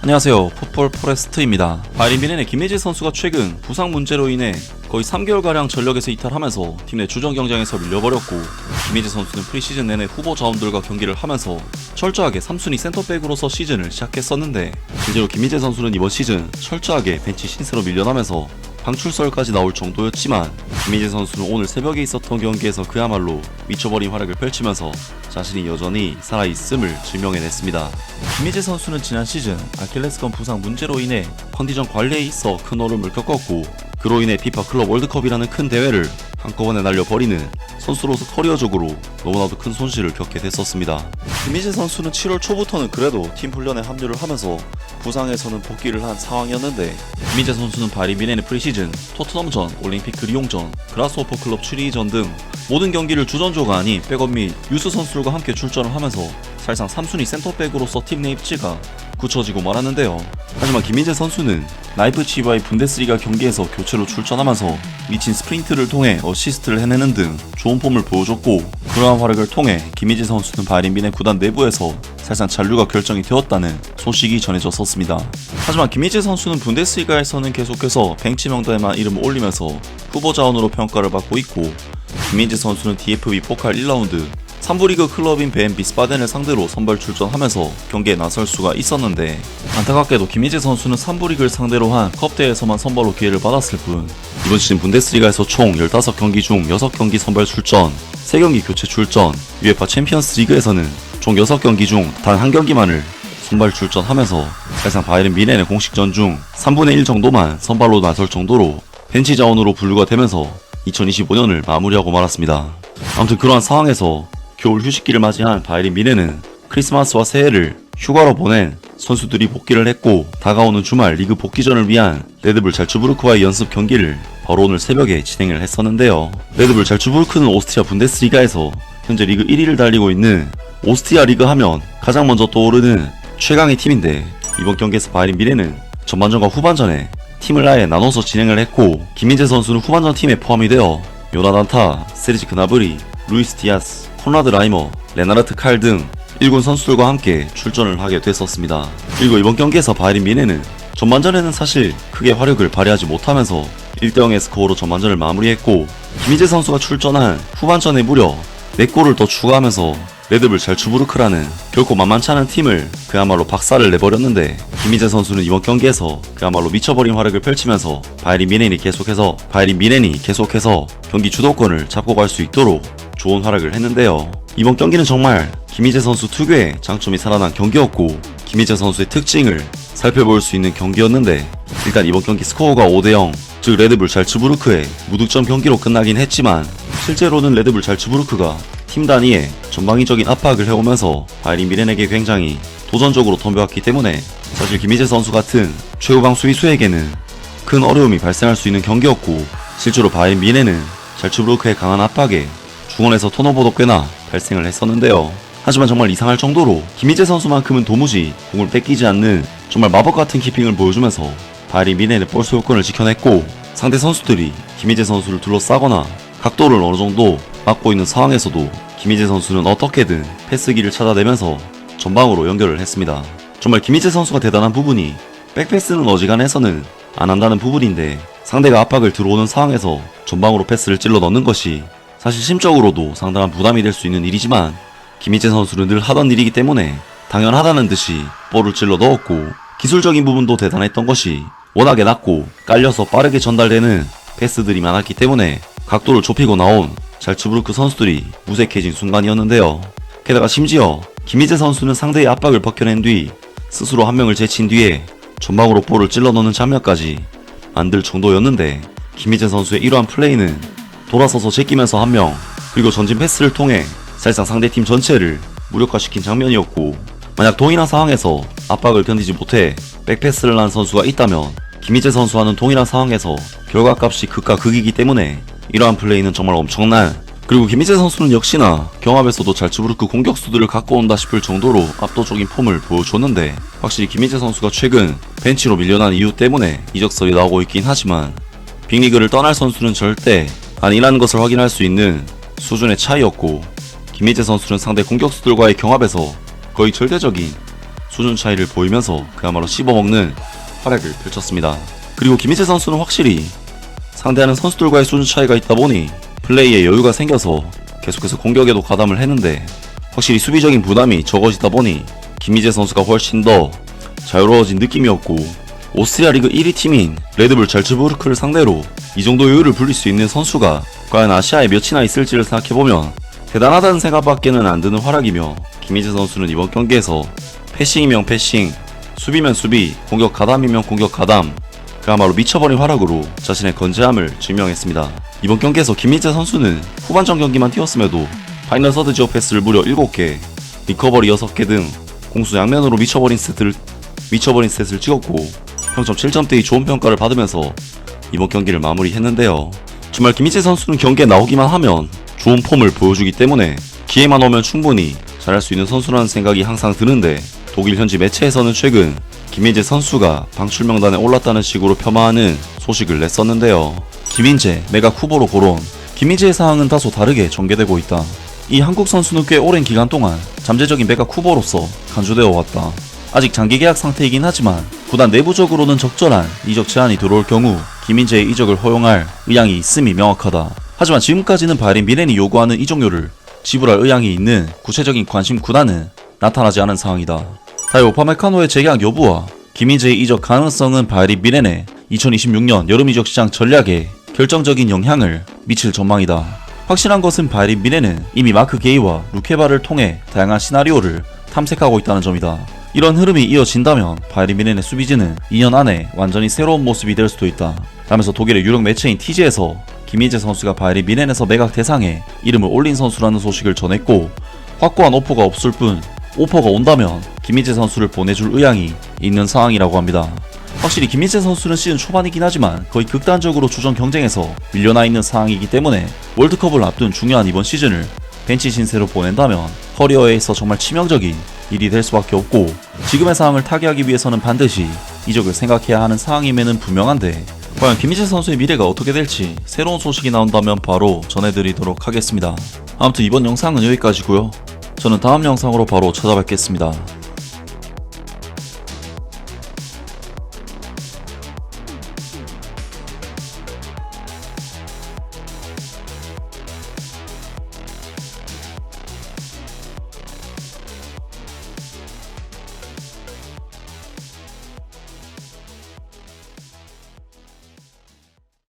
안녕하세요. 풋볼 포레스트입니다. 바이에른 뮌헨의 김혜재 선수가 최근 부상 문제로 인해 거의 3개월가량 전력에서 이탈하면서 팀 내 주전 경쟁에서 밀려버렸고, 김혜재 선수는 프리시즌 내내 후보 자원들과 경기를 하면서 철저하게 3순위 센터백으로서 시즌을 시작했었는데, 실제로 김혜재 선수는 이번 시즌 철저하게 벤치 신세로 밀려나면서 방출설까지 나올 정도였지만, 김혜재 선수는 오늘 새벽에 있었던 경기에서 그야말로 미쳐버린 활약을 펼치면서 자신이 여전히 살아있음을 증명해냈습니다. 김혜재 선수는 지난 시즌 아킬레스건 부상 문제로 인해 컨디션 관리에 있어 큰 어려움을 겪었고, 그로 인해 피파 클럽 월드컵이라는 큰 대회를 한꺼번에 날려버리는 선수로서 커리어적으로 너무나도 큰 손실을 겪게 됐었습니다. 김희재 선수는 7월 초부터는 그래도 팀 훈련에 합류를 하면서 부상에서는 복귀를 한 상황이었는데, 김희재 선수는 바이에른 뮌헨의 프리시즌, 토트넘전, 올림픽 리옹전, 그라스호퍼 클럽 추리전 등 모든 경기를 주전조가 아닌 백업 및 유스 선수들과 함께 출전을 하면서 사실상 3순위 센터백으로서 팀 내 입지가 굳혀지고 말았는데요. 하지만 김희재 선수는 라이프치히와의 분데스리가 경기에서 교체로 출전하면서 미친 스프린트를 통해 어시스트를 해내는 등 좋은 폼을 보여줬고, 그러한 활약을 통해 김희재 선수는 바이에른 뮌헨 구단 내부에서 사실상 잔류가 결정이 되었다는 소식이 전해졌었습니다. 하지만 김희재 선수는 분데스리가에서는 계속해서 벤치 명단에만 이름을 올리면서 후보 자원으로 평가를 받고 있고, 김희재 선수는 DFB 포칼 1라운드 3부 리그 클럽인 벤 비스바덴을 상대로 선발 출전하면서 경기에 나설 수가 있었는데, 안타깝게도 김희재 선수는 3부 리그를 상대로 한 컵대회에서만 선발로 기회를 받았을 뿐, 이번 시즌 분데스리가에서 총 15경기 중 6경기 선발 출전, 3경기 교체 출전, UEFA 챔피언스 리그에서는 총 6경기 중 단 1경기만을 선발 출전하면서 사실상 바이에른 뮌헨의 공식전 중 3분의 1 정도만 선발로 나설 정도로 벤치 자원으로 분류가 되면서 2025년을 마무리하고 말았습니다. 아무튼 그러한 상황에서 겨울 휴식기를 맞이한 바이에른 뮌헨은 크리스마스와 새해를 휴가로 보낸 선수들이 복귀를 했고, 다가오는 주말 리그 복귀전을 위한 레드불 잘츠부르크와의 연습 경기를 바로 오늘 새벽에 진행을 했었는데요. 레드불 잘츠부르크는 오스트리아 분데스리가에서 현재 리그 1위를 달리고 있는 오스트리아 리그 하면 가장 먼저 떠오르는 최강의 팀인데, 이번 경기에서 바이에른 뮌헨은 전반전과 후반전에 팀을 아예 나눠서 진행을 했고, 김민재 선수는 후반전 팀에 포함이 되어 요나단타, 세르지 그나브리, 루이스 디아스, 콘라드 라이머, 레나르트 칼 등 1군 선수들과 함께 출전을 하게 됐었습니다. 그리고 이번 경기에서 바이에른 뮌헨은 전반전에는 사실 크게 화력을 발휘하지 못하면서 1대0의 스코어로 전반전을 마무리했고, 김희재 선수가 출전한 후반전에 무려 4골을 더 추가하면서 레드불 잘츠부르크라는 결코 만만치 않은 팀을 그야말로 박살을 내버렸는데, 김희재 선수는 이번 경기에서 그야말로 미쳐버린 활약을 펼치면서 바이에른 뮌헨이 계속해서 경기 주도권을 잡고 갈 수 있도록 좋은 활약을 했는데요. 이번 경기는 정말 김희재 선수 특유의 장점이 살아난 경기였고, 김희재 선수의 특징을 살펴볼 수 있는 경기였는데, 일단 이번 경기 스코어가 5대0, 즉 레드불 잘츠부르크의 무득점 경기로 끝나긴 했지만, 실제로는 레드불 잘츠부르크가 팀 단위의 전방위적인 압박을 해오면서 바이에른 뮌헨에게 굉장히 도전적으로 덤벼왔기 때문에 사실 김희재 선수 같은 최후방 수비수에게는 큰 어려움이 발생할 수 있는 경기였고, 실제로 바이에른 뮌헨은 잘츠부르크의 강한 압박에 중원에서 턴오버도 꽤나 발생을 했었는데요. 하지만 정말 이상할 정도로 김희재 선수만큼은 도무지 공을 뺏기지 않는 정말 마법같은 키핑을 보여주면서 바이에른 뮌헨의 볼 소유권을 지켜냈고, 상대 선수들이 김희재 선수를 둘러싸거나 각도를 어느정도 막고 있는 상황에서도 김희재 선수는 어떻게든 패스기를 찾아내면서 전방으로 연결을 했습니다. 정말 김희재 선수가 대단한 부분이 백패스는 어지간해서는 안 한다는 부분인데, 상대가 압박을 들어오는 상황에서 전방으로 패스를 찔러 넣는 것이 사실 심적으로도 상당한 부담이 될 수 있는 일이지만, 김희재 선수는 늘 하던 일이기 때문에 당연하다는 듯이 볼을 찔러 넣었고, 기술적인 부분도 대단했던 것이 워낙에 낮고 깔려서 빠르게 전달되는 패스들이 많았기 때문에 각도를 좁히고 나온 잘츠부르크 선수들이 무색해진 순간이었는데요. 게다가 심지어 김희재 선수는 상대의 압박을 벗겨낸 뒤 스스로 한 명을 제친 뒤에 전방으로 볼을 찔러 넣는 장면까지 만들 정도였는데, 김희재 선수의 이러한 플레이는 돌아서서 제끼면서 한 명, 그리고 전진 패스를 통해 사실상 상대팀 전체를 무력화시킨 장면이었고, 만약 동일한 상황에서 압박을 견디지 못해 백패스를 한 선수가 있다면 김희재 선수와는 동일한 상황에서 결과값이 극과 극이기 때문에 이러한 플레이는 정말 엄청난, 그리고 김희재 선수는 역시나 경합에서도 잘츠부르크 공격수들을 갖고 온다 싶을 정도로 압도적인 폼을 보여줬는데, 확실히 김희재 선수가 최근 벤치로 밀려난 이유 때문에 이적설이 나오고 있긴 하지만, 빅리그를 떠날 선수는 절대 아니라는 것을 확인할 수 있는 수준의 차이였고, 김희재 선수는 상대 공격수들과의 경합에서 거의 절대적인 수준 차이를 보이면서 그야말로 씹어먹는 활약을 펼쳤습니다. 그리고 김희재 선수는 확실히 상대하는 선수들과의 수준 차이가 있다 보니 플레이에 여유가 생겨서 계속해서 공격에도 가담을 했는데, 확실히 수비적인 부담이 적어지다 보니 김희재 선수가 훨씬 더 자유로워진 느낌이었고, 오스트리아 리그 1위 팀인 레드불 잘츠부르크를 상대로 이 정도 여유를 부릴 수 있는 선수가 과연 아시아에 몇이나 있을지를 생각해보면 대단하다는 생각밖에는 안 드는 활약이며, 김희재 선수는 이번 경기에서 패싱이면 패싱, 수비면 수비, 공격 가담이면 공격 가담, 그야말로 미쳐버린 활약으로 자신의 건재함을 증명했습니다. 이번 경기에서 김희재 선수는 후반전 경기만 뛰었음에도 파이널 서드 지역 패스를 무려 7개, 리커버리 6개 등 공수 양면으로 미쳐버린 스탯을 찍었고 평점 7점대의 좋은 평가를 받으면서 이번 경기를 마무리했는데요. 정말 김희재 선수는 경기에 나오기만 하면 좋은 폼을 보여주기 때문에 기회만 오면 충분히 잘할 수 있는 선수라는 생각이 항상 드는데, 독일 현지 매체에서는 최근 김희재 선수가 방출 명단에 올랐다는 식으로 폄하하는 소식을 냈었는데요. 김희재 매각 후보로 거론. 김희재의 사항은 다소 다르게 전개되고 있다. 이 한국 선수는 꽤 오랜 기간 동안 잠재적인 매각 후보로서 간주되어 왔다. 아직 장기 계약 상태이긴 하지만 구단 내부적으로는 적절한 이적 제안이 들어올 경우 김희재의 이적을 허용할 의향이 있음이 명확하다. 하지만 지금까지는 바이에른 뮌헨이 요구하는 이적료를 지불할 의향이 있는 구체적인 관심 구단은 나타나지 않은 상황이다. 다이 오파메카노의 재계약 여부와 김희재의 이적 가능성은 바이에른 뮌헨의 2026년 여름 이적 시장 전략에 결정적인 영향을 미칠 전망이다. 확실한 것은 바이에른 뮌헨은 이미 마크 게이와 루케바를 통해 다양한 시나리오를 탐색하고 있다는 점이다. 이런 흐름이 이어진다면 바이에른 뮌헨의 수비진은 2년 안에 완전히 새로운 모습이 될 수도 있다. 라면서 독일의 유력 매체인 TG에서 김희재 선수가 바이에른 뮌헨에서 매각 대상에 이름을 올린 선수라는 소식을 전했고, 확고한 오퍼가 없을 뿐 오퍼가 온다면 김희재 선수를 보내줄 의향이 있는 상황이라고 합니다. 확실히 김희재 선수는 시즌 초반이긴 하지만 거의 극단적으로 주전 경쟁에서 밀려나 있는 상황이기 때문에 월드컵을 앞둔 중요한 이번 시즌을 벤치 신세로 보낸다면 커리어에 있어 정말 치명적인 일이 될 수밖에 없고, 지금의 상황을 타개하기 위해서는 반드시 이적을 생각해야 하는 상황임에는 분명한데, 과연 김희재 선수의 미래가 어떻게 될지 새로운 소식이 나온다면 바로 전해드리도록 하겠습니다. 아무튼 이번 영상은 여기까지고요. 저는 다음 영상으로 바로 찾아뵙겠습니다.